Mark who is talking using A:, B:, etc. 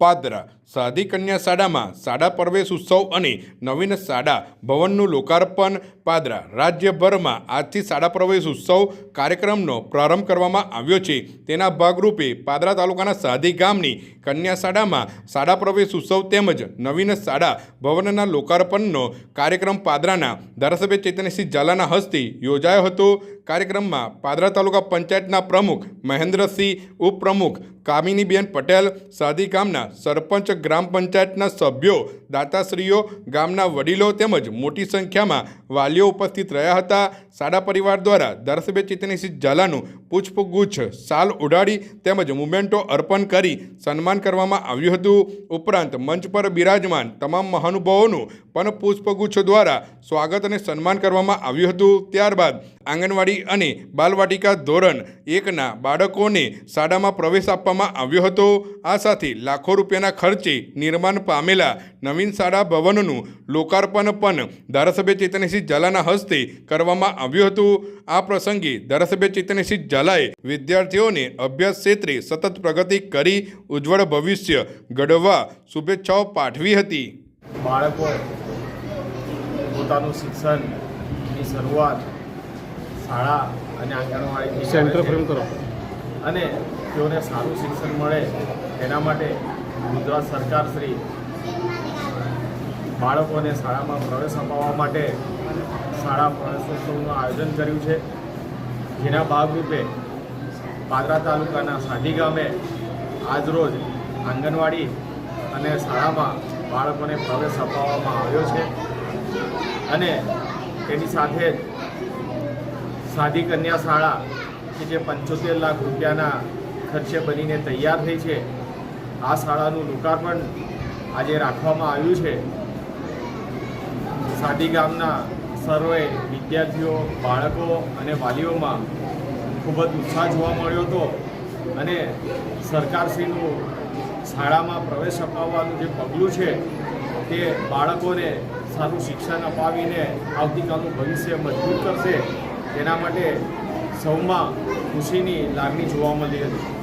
A: પાદરા સાદી કન્યા શાળામાં શાળા પ્રવેશ ઉત્સવ અને નવીન શાળા ભવનનું લોકાર્પણ। પાદરા રાજ્યભરમાં આજથી શાળા પ્રવેશ ઉત્સવ કાર્યક્રમનો પ્રારંભ કરવામાં આવ્યો છે। તેના ભાગરૂપે પાદરા તાલુકાના સાદી ગામની કન્યા શાળામાં શાળા પ્રવેશ ઉત્સવ તેમજ નવીન શાળા ભવનના લોકાર્પણનો કાર્યક્રમ પાદરાના ધારાસભ્ય ચૈતન્યસિંહ ઝાલાના હસ્તે યોજાયો હતો। કાર્યક્રમમાં પાદરા તાલુકા પંચાયતના પ્રમુખ મહેન્દ્રસિંહ, ઉપપ્રમુખ કામિનીબેન પટેલ, સાદી ગામના સરપંચ, ગ્રામ પંચાયતના સભ્યો, દાતાશ્રીઓ, ગામના વડીલો તેમજ મોટી સંખ્યામાં વાલીઓ ઉપસ્થિત રહ્યા હતા। શાળા પરિવાર દ્વારા ધારાસભ્ય ચૈતન્યસિંહ ઝાલાનું પુષ્પગુચ્છ, શાલ ઉડાડી તેમજ મુમેન્ટો અર્પણ કરી સન્માન કરવામાં આવ્યું હતું। ઉપરાંત મંચ પર બિરાજમાન તમામ મહાનુભાવોનું પણ પુષ્પગુચ્છ દ્વારા સ્વાગત અને સન્માન કરવામાં આવ્યું હતું। ત્યારબાદ આંગણવાડી અને બાલવાટિકા ધોરણ 1ના બાળકોને શાળામાં પ્રવેશ આપવામાં આવ્યો હતો। આ સાથે લાખો રૂપિયાના ખર્ચે નિર્માણ પામેલા નવીન શાળા ભવનનું લોકાર્પણ પણ ધારાસભ્ય ચૈતન્યસિંહ ઝાલાના હસ્તે કરવામાં આવ્યું હતું। આ પ્રસંગે ધારાસભ્ય ચૈતન્યસિંહ ઝાલાએ વિદ્યાર્થીઓને અભ્યાસ ક્ષેત્રે સતત પ્રગતિ કરી ઉજ્જવળ ભવિષ્ય ઘડવા શુભેચ્છાઓ પાઠવી હતી।
B: બાળકો પોતાનું શિક્ષણની શરૂઆત શાળા અને આંગણવાડીથી સેન્ટર ફ્રેમ કરો અને તેઓને સારું શિક્ષણ મળે તેના માટે ગુજરાત સરકાર શ્રી બાળકોને શાળામાં પ્રવેશ અપાવવા માટે શાળા પ્રવેશોત્સવનું આયોજન કર્યું છે, જેના ભાગરૂપે પાદરા તાલુકાના સાદી ગામે આજરોજ આંગણવાડી અને શાળામાં બાળકોને પ્રવેશ અપાવવામાં આવ્યો છે અને તેની સાથે જ સાદી કન્યા શાળા કે જે 75 લાખ રૂપિયાના ખર્ચે બનીને તૈયાર થઈ છે, આ શાળાનું લોકાર્પણ આજે રાખવામાં આવ્યું છે। સાદી ગામના સર્વે વિદ્યાર્થીઓ, બાળકો અને વાલીઓમાં ખૂબ જ ઉત્સાહ જોવા મળ્યો હતો અને સરકારશ્રીનું શાળામાં પ્રવેશ અપાવવાનું જે પગલું છે તે બાળકોને સારું શિક્ષણ અપાવીને આવતીકાલનું ભવિષ્ય મજબૂત કરશે, તેના માટે સૌમાં ખુશીની લાગણી જોવા મળી હતી।